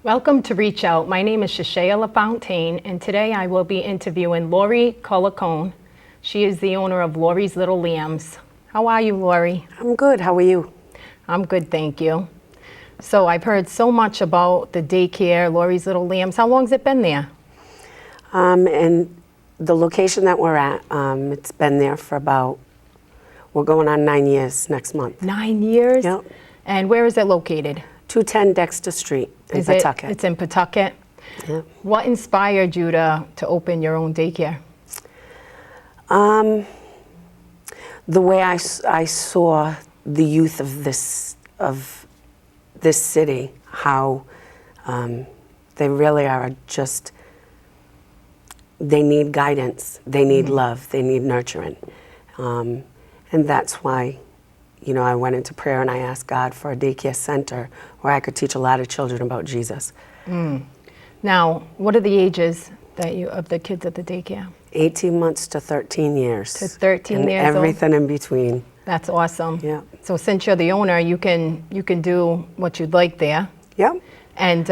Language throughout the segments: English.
Welcome to Reach Out. My name is Shashaya LaFontaine, and today I will be interviewing Lori Colacone. She is the owner of Lori's Little Lambs. How are you, Lori? I'm good. How are you? I'm good, thank you. So I've heard so much about the daycare, Lori's Little Lambs. How long has it been there? And the location that we're at, it's been there for we're going on 9 years next month. 9 years? Yep. And where is it located? 210 Dexter Street in Pawtucket. It's in Pawtucket? Yep. What inspired you to open your own daycare? The way I saw the youth of this city, how they really are just, they need guidance, they need love, they need nurturing. And that's why, I went into prayer and I asked God for a daycare center where I could teach a lot of children about Jesus. Now, what are the ages of the kids at the daycare? 18 months to 13 years. To 13 and years old? everything in between. That's awesome. Yeah. So since you're the owner, you can do what you'd like there. Yep. And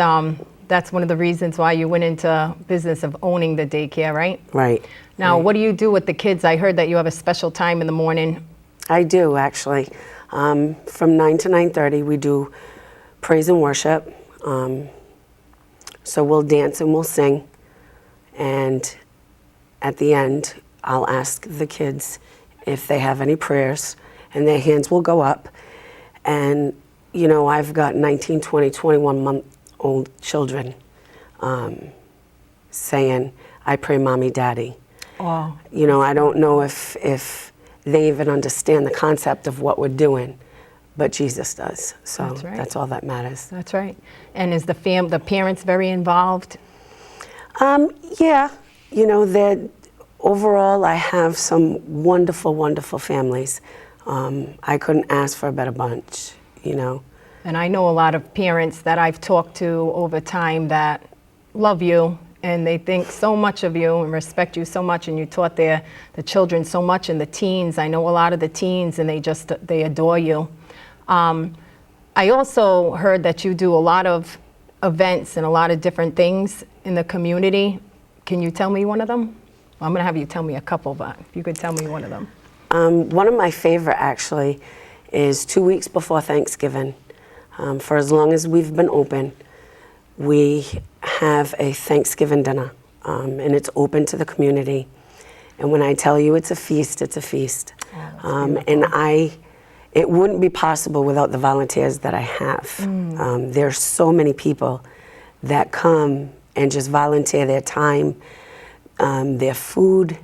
that's one of the reasons why you went into business of owning the daycare, right? Right. Now, what do you do with the kids? I heard that you have a special time in the morning. I do, actually. From 9 to 9:30, we do praise and worship. So we'll dance and we'll sing. And at the end, I'll ask the kids if they have any prayers, and their hands will go up. And, I've got 19, 20, 21-month-old children saying, I pray, Mommy, Daddy. Oh. I don't know if they even understand the concept of what we're doing, but Jesus does. So That's right. That's all that matters. That's right. And is the parents very involved? Yeah, overall I have some wonderful, wonderful families. I couldn't ask for a better bunch, And I know a lot of parents that I've talked to over time that love you and they think so much of you and respect you so much, and you taught the children so much, and the teens. I know a lot of the teens, and they adore you. I also heard that you do a lot of events and a lot of different things in the community. Can you tell me one of them? Well, I'm going to have you tell me a couple, but if you could tell me one of them. One of my favorite, actually, is 2 weeks before Thanksgiving. For as long as we've been open, we have a Thanksgiving dinner, and it's open to the community. And when I tell you it's a feast, it's a feast. Oh, and it wouldn't be possible without the volunteers that I have. There's so many people that come and just volunteer their time, their food,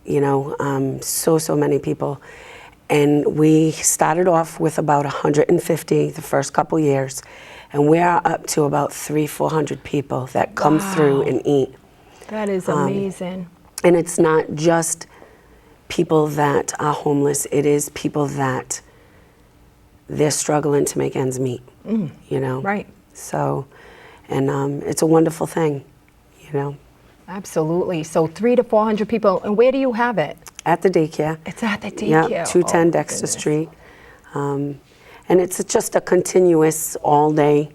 so many people. And we started off with about 150 the first couple years, and we are up to about 300-400 people that come through and eat. That is amazing. And it's not just people that are homeless, it is people that they're struggling to make ends meet, Right. So, and it's a wonderful thing, Absolutely. So 300 to 400 people. And where do you have it? At the daycare. It's at the daycare. Yeah, 210 Dexter Street. And it's just a continuous all day,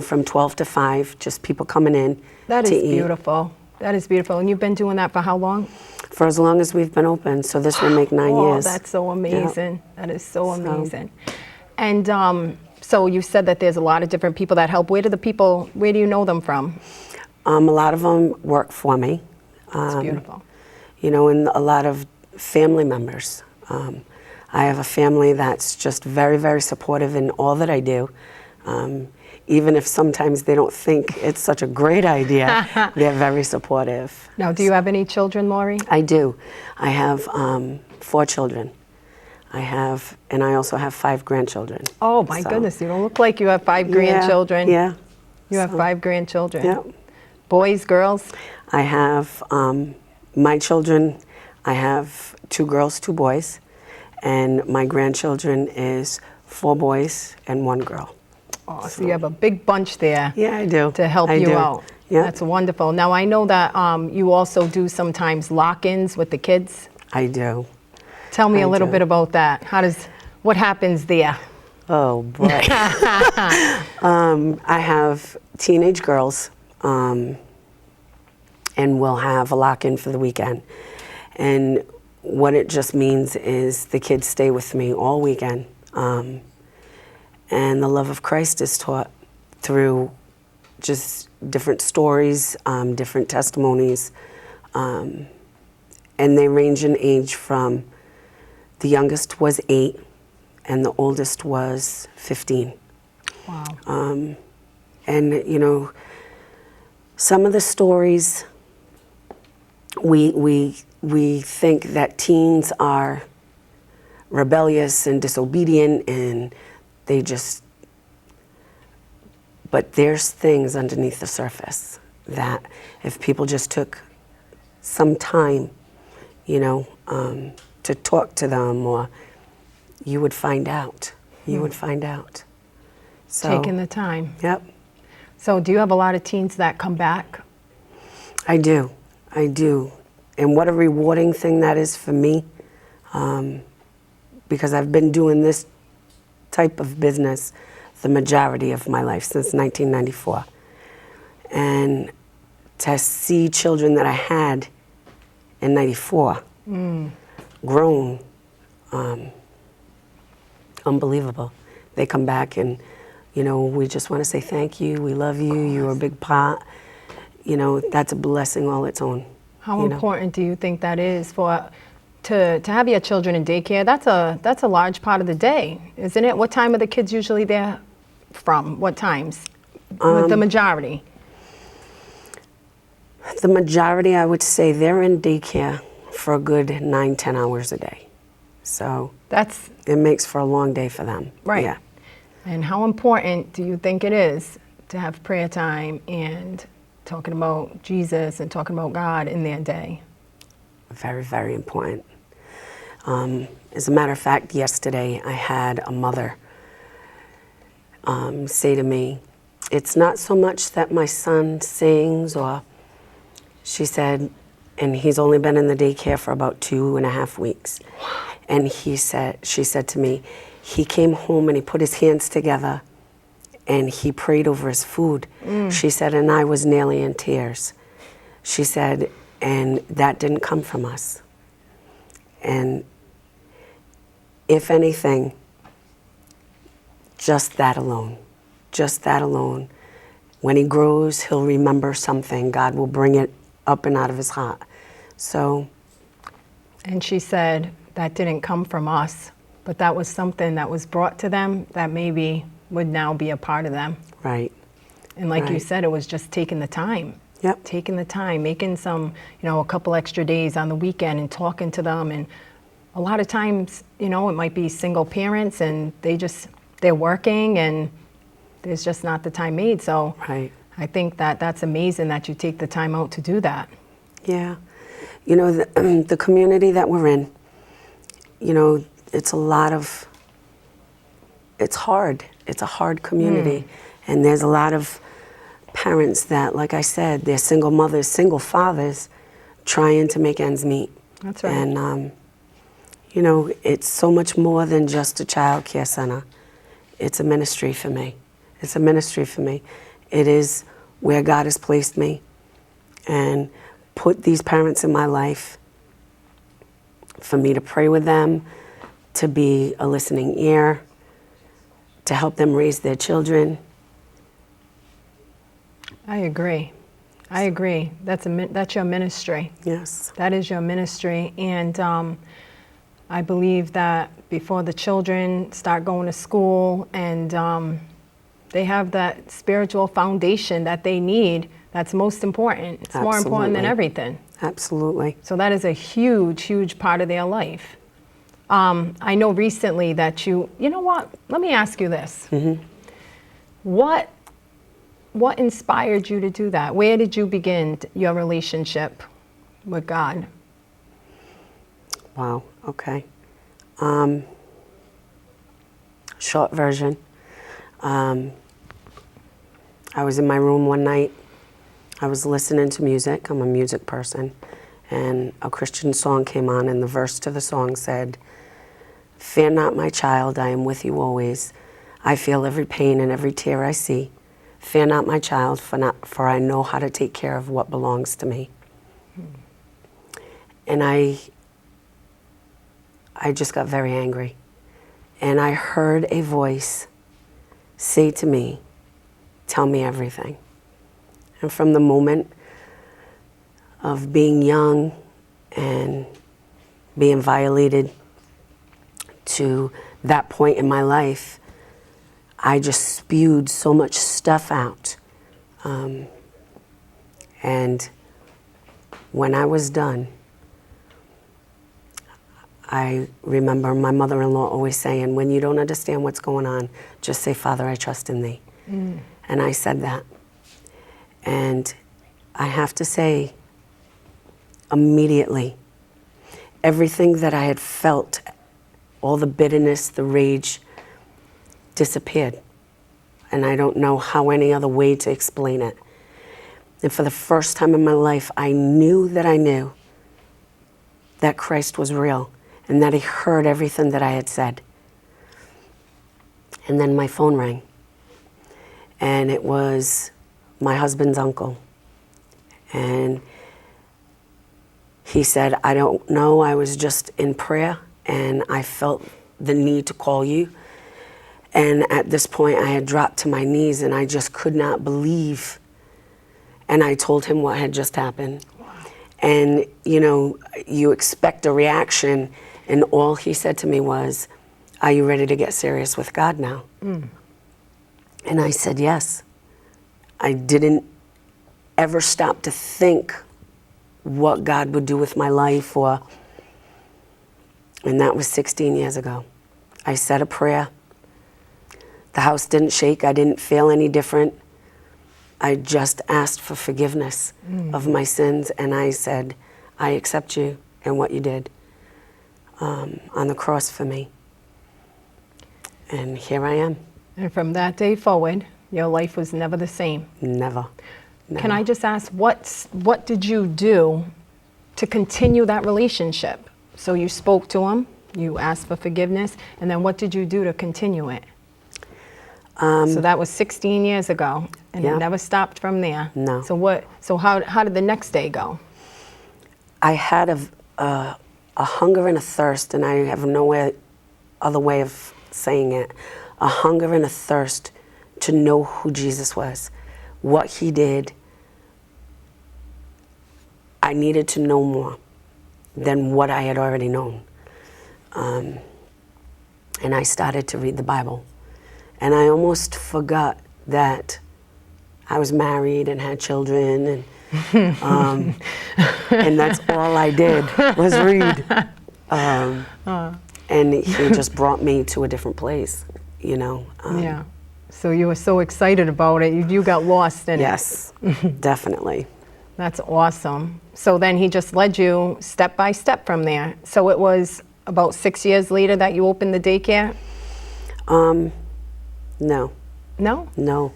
from 12 to 5, just people coming in That to is eat. Beautiful. That is beautiful. And you've been doing that for how long? For as long as we've been open, so this will make 9 years. Oh, that's so amazing. That is so amazing. And so you said that there's a lot of different people that help. Where do you know them from? A lot of them work for me. It's beautiful. And a lot of family members. I have a family that's just very, very supportive in all that I do. Even if sometimes they don't think it's such a great idea, they're very supportive. Now, do you have any children, Lori? I do. I have 4 children. And I also have 5 grandchildren. Oh, my goodness. You don't look like you have 5 grandchildren. Yeah. You have 5 grandchildren. Yeah. Boys, girls? I have my children. I have 2 girls, 2 boys. And my grandchildren is 4 boys and 1 girl. Oh, so you have a big bunch there. Yeah, I do. To help you out. Yeah. That's wonderful. Now, I know that you also do sometimes lock-ins with the kids. I do. Tell me a little do. bit about that. What happens there? Oh boy. I have teenage girls, and we'll have a lock-in for the weekend. And what it just means is the kids stay with me all weekend. And the love of Christ is taught through just different stories, different testimonies. And they range in age from, the youngest was 8 and the oldest was 15. Wow. And you know, some of the stories, we think that teens are rebellious and disobedient and they just, but there's things underneath the surface that if people just took some time, you know, to talk to them, or you would find out. You would find out. So, Taking the time. Yep, So do you have a lot of teens that come back? I do. I do. And what a rewarding thing that is for me, because I've been doing this type of business the majority of my life, since 1994. And to see children that I had in 94 grown, unbelievable. They come back and, you know, we just want to say thank you, we love you, you're a big part. You know, that's a blessing all its own. How you know. important do you think that is for to have your children in daycare? That's a large part of the day, isn't it? What time are the kids usually there from? What times? With the majority. The majority, I would say, they're in daycare for a good 9-10 hours a day. So That's it makes for a long day for them. right. Yeah. And how important do you think it is to have prayer time and talking about Jesus and talking about God in their day? Very, very important. As a matter of fact, yesterday I had a mother say to me, it's not so much that my son sings, or she said, and he's only been in the daycare for about 2.5 weeks. And she said to me, he came home and he put his hands together and he prayed over his food. She said, and I was nearly in tears. She said, and that didn't come from us. And if anything, just that alone, when he grows, he'll remember something. God will bring it up and out of his heart. So. And she said that didn't come from us, but that was something that was brought to them that maybe would now be a part of them. Right. And like you Right. said, it was just taking the time. Yep. Taking the time, making some, you know, a couple extra days on the weekend and talking to them. And a lot of times, you know, it might be single parents and they're working and there's just not the time made. So Right. I think that that's amazing that you take the time out to do that. Yeah. You know, the community that we're in, you know, it's hard. It's a hard community. And there's a lot of parents that, like I said, they're single mothers, single fathers, trying to make ends meet. That's right. And, you know, it's so much more than just a child care center. It's a ministry for me. It's a ministry for me. It is where God has placed me and put these parents in my life for me to pray with them, to be a listening ear, to help them raise their children. I agree. That's your ministry. Yes. That is your ministry. And I believe that before the children start going to school and they have that spiritual foundation that they need, that's most important. It's more important than Absolutely. everything. Absolutely. So that is a huge, huge part of their life. I know recently that you know what? Let me ask you this. What inspired you to do that? Where did you begin your relationship with God? Wow. Okay. Short version. I was in my room one night. I was listening to music. I'm a music person. And a Christian song came on, and the verse to the song said, "Fear not, my child, I am with you always. I feel every pain and every tear I see. Fear not, my child, for I know how to take care of what belongs to me. And I just got very angry. And I heard a voice say to me, tell me everything. And from the moment of being young and being violated to that point in my life, I just spewed so much stuff out. And when I was done, I remember my mother-in-law always saying, when you don't understand what's going on, just say, Father, I trust in thee. And I said that. And I have to say, immediately, everything that I had felt, all the bitterness, the rage, disappeared. And I don't know how any other way to explain it. And for the first time in my life, I knew that Christ was real and that he heard everything that I had said. And then my phone rang. And it was my husband's uncle. And he said, I don't know, I was just in prayer and I felt the need to call you. And at this point I had dropped to my knees and I just could not believe. And I told him what had just happened. Wow. And you know, you expect a reaction, and all he said to me was, are you ready to get serious with God now? And I said, yes. I didn't ever stop to think what God would do with my life, and that was 16 years ago. I said a prayer. The house didn't shake. I didn't feel any different. I just asked for forgiveness of my sins, and I said, I accept you and what you did on the cross for me. And here I am. And from that day forward, your life was never the same. Never. Can I just ask, what did you do to continue that relationship? So you spoke to him, you asked for forgiveness, and then what did you do to continue it? So that was 16 years ago, and yeah. It never stopped from there. No. So how did the next day go? I had a hunger and a thirst, and I have no other way of saying it. A hunger and a thirst to know who Jesus was, what he did. I needed to know more than what I had already known. And I started to read the Bible. And I almost forgot that I was married and had children, and that's all I did was read. And he just brought me to a different place, you know. Yeah. So you were so excited about it, you got lost in it. Yes, definitely. That's awesome. So then he just led you step by step from there. So it was about 6 years later that you opened the daycare? No. No? No.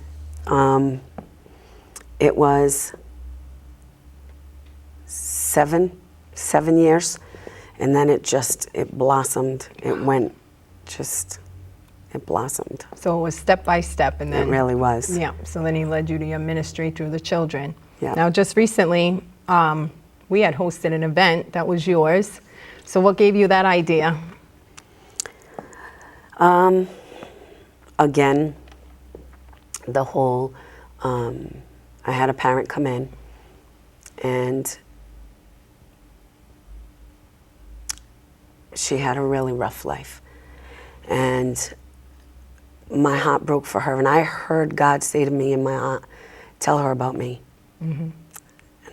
It was seven years, and then it blossomed. It blossomed. So it was step by step, and then It really was. yeah. So then he led you to your ministry through the children. Yeah. Now, just recently, we had hosted an event that was yours. So what gave you that idea? Again, the whole, I had a parent come in, and she had a really rough life. And my heart broke for her, and I heard God say to me in my heart, tell her about me. And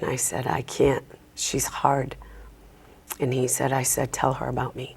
I said, I can't, she's hard. And I said, tell her about me.